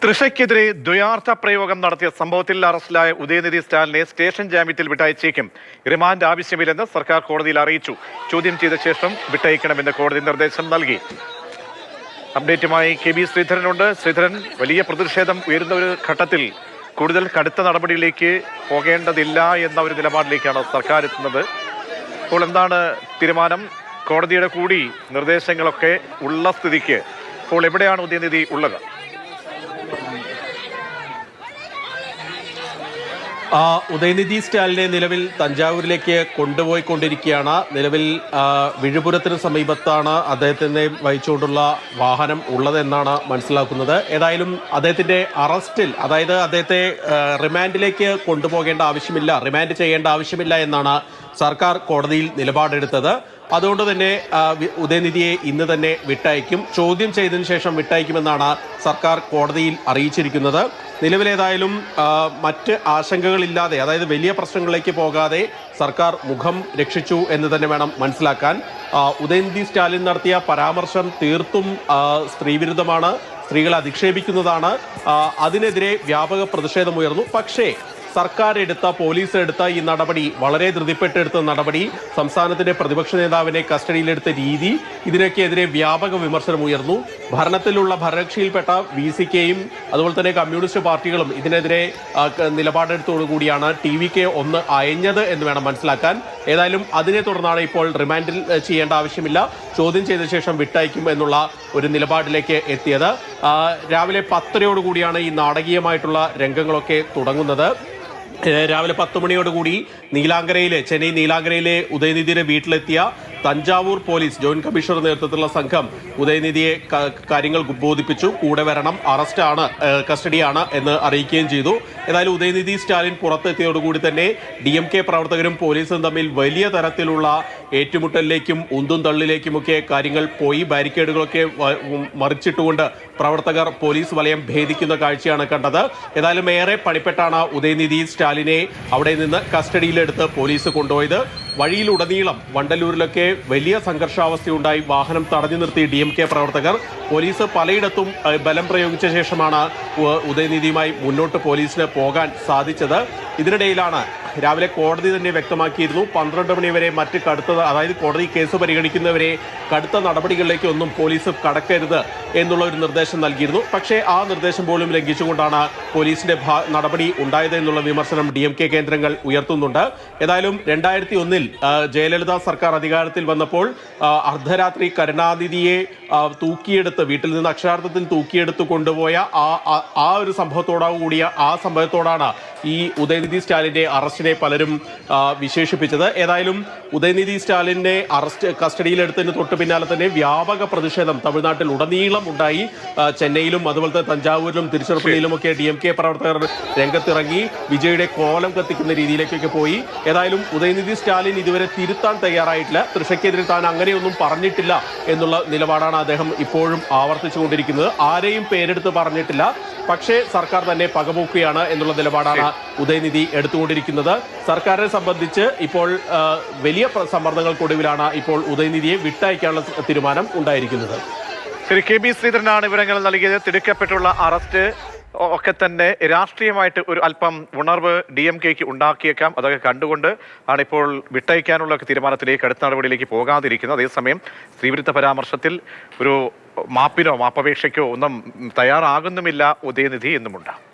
തൃശയ്ക്കെതിരെ ദ്വയാർത്ഥ പ്രയോഗം നടത്തിയ സംഭവത്തിൽ അറസ്റ്റിലായ ഉദയനിധി സ്റ്റാലിനെ സ്റ്റേഷൻ ജാമ്യത്തിൽ വിട്ടയച്ചേക്കും. റിമാൻഡ് ആവശ്യമില്ലെന്ന് സർക്കാർ കോടതിയിൽ അറിയിച്ചു. ചോദ്യം ചെയ്ത ശേഷം വിട്ടയക്കണമെന്ന് കോടതി നിർദ്ദേശം നൽകി. അപ്ഡേറ്റുമായി കെ.ബി. ശ്രീധരനുണ്ട്. ശ്രീധരൻ, വലിയ പ്രതിഷേധം ഉയരുന്ന ഒരു ഘട്ടത്തിൽ കൂടുതൽ കടുത്ത നടപടിയിലേക്ക് പോകേണ്ടതില്ല എന്ന ഒരു നിലപാടിലേക്കാണ് സർക്കാർ എത്തുന്നത്. അപ്പോൾ എന്താണ് തീരുമാനം? കോടതിയുടെ കൂടി നിർദ്ദേശങ്ങളൊക്കെ ഉള്ള സ്ഥിതിക്ക് ഇപ്പോൾ എവിടെയാണ് ഉദയനിധി ഉള്ളത്? ഉദയനിധി സ്റ്റാലിനെ നിലവിൽ തഞ്ചാവൂരിലേക്ക് കൊണ്ടുപോയിക്കൊണ്ടിരിക്കുകയാണ്. നിലവിൽ വിഴുപുരത്തിന് സമീപത്താണ് അദ്ദേഹത്തിനെ വഹിച്ചുകൊണ്ടുള്ള വാഹനം ഉള്ളതെന്നാണ് മനസ്സിലാക്കുന്നത്. ഏതായാലും അദ്ദേഹത്തിന്റെ അറസ്റ്റിൽ, അതായത് അദ്ദേഹത്തെ റിമാൻഡിലേക്ക് കൊണ്ടുപോകേണ്ട ആവശ്യമില്ല, റിമാൻഡ് ചെയ്യേണ്ട ആവശ്യമില്ല എന്നാണ് സർക്കാർ കോടതിയിൽ നിലപാടെടുത്തത്. അതുകൊണ്ട് തന്നെ ഉദയനിധിയെ ഇന്ന് തന്നെ വിട്ടയക്കും. ചോദ്യം ചെയ്തതിനു ശേഷം വിട്ടയക്കുമെന്നാണ് സർക്കാർ കോടതിയിൽ അറിയിച്ചിരിക്കുന്നത്. നിലവിലേതായാലും മറ്റ് ആശങ്കകളില്ലാതെ, അതായത് വലിയ പ്രശ്നങ്ങളിലേക്ക് പോകാതെ സർക്കാർ മുഖം രക്ഷിച്ചു എന്ന് തന്നെ വേണം മനസ്സിലാക്കാൻ. ഉദയനിധി സ്റ്റാലിൻ നടത്തിയ പരാമർശം തീർത്തും സ്ത്രീവിരുദ്ധമാണ്, സ്ത്രീകളെ അധിക്ഷേപിക്കുന്നതാണ്. അതിനെതിരെ വ്യാപക പ്രതിഷേധമുയർന്നു. പക്ഷേ പോലീസ് എടുത്ത ഈ നടപടി, വളരെ ധൃതിപ്പെട്ടെടുത്ത നടപടി, സംസ്ഥാനത്തിന്റെ പ്രതിപക്ഷ നേതാവിനെ കസ്റ്റഡിയിലെടുത്ത രീതി, ഇതിനൊക്കെതിരെ വ്യാപക വിമർശനം ഉയർന്നു. ഭരണകക്ഷിയിൽപ്പെട്ട VC-ക്കെയും അതുപോലെ തന്നെ കമ്മ്യൂണിസ്റ്റ് പാർട്ടികളും ഇതിനെതിരെ നിലപാടെടുത്തോടുകൂടിയാണ് TVK ഒന്ന് അയഞ്ഞത് എന്ന് വേണം മനസ്സിലാക്കാൻ. ഏതായാലും അതിനെ തുടർന്നാണ് ഇപ്പോൾ റിമാൻഡിൽ ചെയ്യേണ്ട ആവശ്യമില്ല, ചോദ്യം ചെയ്ത ശേഷം വിട്ടയക്കും എന്നുള്ള ഒരു നിലപാടിലേക്ക് എത്തിയത്. രാവിലെ 10:30 ഈ നാടകീയമായിട്ടുള്ള രംഗങ്ങളൊക്കെ തുടങ്ങുന്നത്. രാവിലെ 10 മണിയോടുകൂടി ചെന്നൈ നീലാങ്കരയിലെ ഉദയനിധിയുടെ വീട്ടിലെത്തിയ തഞ്ചാവൂർ പോലീസ് ജോയിന്റ് കമ്മീഷണർ നേതൃത്വത്തിലുള്ള സംഘം ഉദയനിധിയെ കാര്യങ്ങൾ ബോധിപ്പിച്ചു. കൂടെ വരണം, കസ്റ്റഡിയാണ് എന്ന് അറിയിക്കുകയും ചെയ്തു. ഏതായാലും ഉദയനിധി സ്റ്റാലിൻ പുറത്തെത്തിയതോടുകൂടി തന്നെ DMK പ്രവർത്തകരും പോലീസും തമ്മിൽ വലിയ തരത്തിലുള്ള ഏറ്റുമുട്ടലിലേക്കും ഉന്തും തള്ളിലേക്കുമൊക്കെ കാര്യങ്ങൾ പോയി. ബാരിക്കേഡുകളൊക്കെ മറിച്ചിട്ടുകൊണ്ട് പ്രവർത്തകർ പോലീസ് വലയം ഭേദിക്കുന്ന കാഴ്ചയാണ് കണ്ടത്. ഏതായാലും ഏറെ പണിപ്പെട്ടാണ് ഉദയനിധി സ്റ്റാലിനെ അവിടെ നിന്ന് കസ്റ്റഡിയിലെടുത്ത് പോലീസ് കൊണ്ടുപോയത്. വഴിയിലുടനീളം വണ്ടലൂരിലൊക്കെ വലിയ സംഘർഷാവസ്ഥയുണ്ടായി. വാഹനം തടഞ്ഞു നിർത്തി DMK പ്രവർത്തകർ. പോലീസ് പലയിടത്തും ബലം പ്രയോഗിച്ച ശേഷമാണ് ഉദയനിധിയുമായി മുന്നോട്ട് പോലീസിന് പോകാൻ സാധിച്ചത്. ഇതിനിടയിലാണ് രാവിലെ കോടതി തന്നെ വ്യക്തമാക്കിയിരുന്നു 12 മണി വരെ അതായത് കോടതി കേസ് പരിഗണിക്കുന്നവരെ കടുത്ത നടപടികളിലേക്ക് ഒന്നും പോലീസ് കടക്കരുത് എന്നുള്ള ഒരു നിർദ്ദേശം നൽകിയിരുന്നു. പക്ഷേ ആ നിർദ്ദേശം പോലും ലംഘിച്ചുകൊണ്ടാണ് പോലീസിന്റെ നടപടി ഉണ്ടായത് എന്നുള്ള വിമർശനം DMK കേന്ദ്രങ്ങൾ ഉയർത്തുന്നുണ്ട്. ഏതായാലും 2001 ജയലളിത സർക്കാർ അധികാരത്തിൽ വന്നപ്പോൾ അർദ്ധരാത്രി കരുണാനിധിയെ വീട്ടിൽ നിന്ന് അക്ഷരാർത്ഥത്തിൽ തൂക്കിയെടുത്ത് കൊണ്ടുപോയ ആ ഒരു സംഭവത്തോടാണ് ഈ ഉദയനിധി സ്റ്റാലിന്റെ അറസ്റ്റിനെ പലരും വിശേഷിപ്പിച്ചത്. ഏതായാലും ഉദയനിധി സ്റ്റാലിനെ കസ്റ്റഡിയിലെടുത്തതിന് തൊട്ട് പിന്നാലെ തന്നെ വ്യാപക പ്രതിഷേധം തമിഴ്നാട്ടിൽ ഉടനീളം ഉണ്ടായി. ചെന്നൈയിലും അതുപോലെ തന്നെ തഞ്ചാവൂരിലും തിരുച്ചിറപ്പള്ളിയിലുമൊക്കെ DMK പ്രവർത്തകർ രംഗത്തിറങ്ങി വിജയുടെ കോലം കത്തിക്കുന്ന രീതിയിലേക്കൊക്കെ പോയി. ഏതായാലും ഉദയനിധി സ്റ്റാലിൻ ഇതുവരെ തിരുത്താൻ തയ്യാറായിട്ടില്ല. തൃശയ്ക്കെതിരെ താൻ അങ്ങനെയൊന്നും പറഞ്ഞിട്ടില്ല എന്നുള്ള നിലപാടാണ് അദ്ദേഹം ഇപ്പോഴും ആവർത്തിച്ചുകൊണ്ടിരിക്കുന്നത്. ആരെയും പേരെടുത്ത് പറഞ്ഞിട്ടില്ല, പക്ഷേ സർക്കാർ തന്നെ പകപോക്കുകയാണ് എന്നുള്ള നിലപാടാണ് ഉദയനിധി എടുത്തുകൊണ്ടിരിക്കുന്നത്. സർക്കാരിനെ സംബന്ധിച്ച് ഇപ്പോൾ വലിയ സമ്മർദ്ദങ്ങൾക്കൊടുവിലാണ് ഇപ്പോൾ ഉദയനിധിയെ വിട്ടയക്കാനുള്ള തീരുമാനം ഉണ്ടായിരിക്കുന്നത്. ശ്രീ കെ.ബി. ശ്രീധരനാണ് വിവരങ്ങൾ നൽകിയത്. തിടുക്കപ്പെട്ടുള്ള അറസ്റ്റ് ഒക്കെ തന്നെ രാഷ്ട്രീയമായിട്ട് ഒരു അല്പം ഉണർവ് DMKക്ക് ഉണ്ടാക്കിയേക്കാം. അതൊക്കെ കണ്ടുകൊണ്ട് ആണ് ഇപ്പോൾ വിട്ടയക്കാനുള്ള തീരുമാനത്തിലേക്ക്, അടുത്ത നടപടിയിലേക്ക് പോകാതിരിക്കുന്നത്. അതേസമയം സ്ത്രീവിരുദ്ധ പരാമർശത്തിൽ ഒരു മാപ്പപേക്ഷയ്ക്കോ ഒന്നും തയ്യാറാകുന്നുമില്ല ഉദയനിധി എന്നുമുണ്ട്.